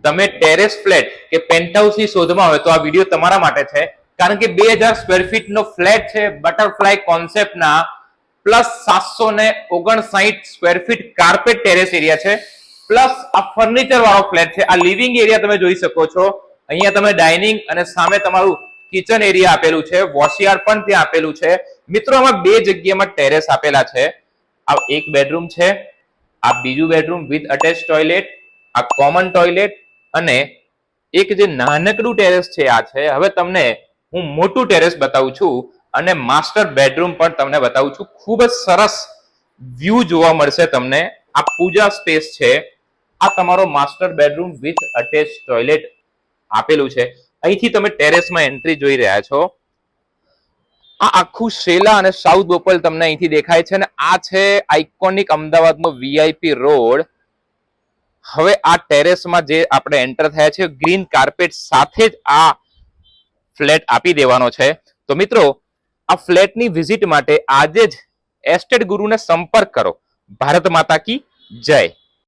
તમે terrace flat કે પેન્ટહાઉસ ની શોધમાં હોય તો આ વિડીયો તમારા માટે છે, કારણ કે 2000 સ્ક્વેર ફીટ નો ફ્લેટ છે બટરફ્લાય કોન્સેપ્ટના, plus 759 square feet carpet terrace area છે, પ્લસ આ ફર્નિચર વાળો ફ્લેટ છે. આ લિવિંગ એરિયા તમે જોઈ શકો છો. અહીંયા તમે ડાઇનિંગ અને સામે તમારું કિચન એરિયા આપેલું છે, વોશયાર્ડ પણ ત્યાં આપેલું છે. મિત્રો આમાં બે જગ્યામાં ટેરેસ આપેલા છે. આ એક બેડરૂમ છે, આ બીજું બેડરૂમ વિથ અટેચ ટોયલેટ, આ કોમન ટોયલેટ અને એક જે નાનકડું ટેરેસ છે આ છે. હવે તમને હું મોટું ટેરેસ બતાવું છું અને માસ્ટર બેડરૂમ પણ તમને બતાવું છું. ખૂબ જ સરસ વ્યૂ જોવા મળશે તમને. આ પૂજા સ્પેસ છે. આ તમારો master bedroom with attach toilet આપેલું છે. અહીંથી તમે ટેરેસમાં એન્ટ્રી જોઈ રહ્યા છો. આ આખું શેલા અને સાઉથ બોપલ તમને અહીંથી દેખાય છે અને આ છે આઇકોનિક અમદાવાદનો વીઆઈપી રોડ. હવે આ ટેરેસમાં જે આપણે એન્ટર થયા છે, ગ્રીન કાર્પેટ સાથે જ આ ફ્લેટ આપી દેવાનો છે. તો મિત્રો આ ફ્લેટની વિઝિટ માટે આજે જ એસ્ટેટ ગુરુને સંપર્ક કરો. ભારત માતા કી જય.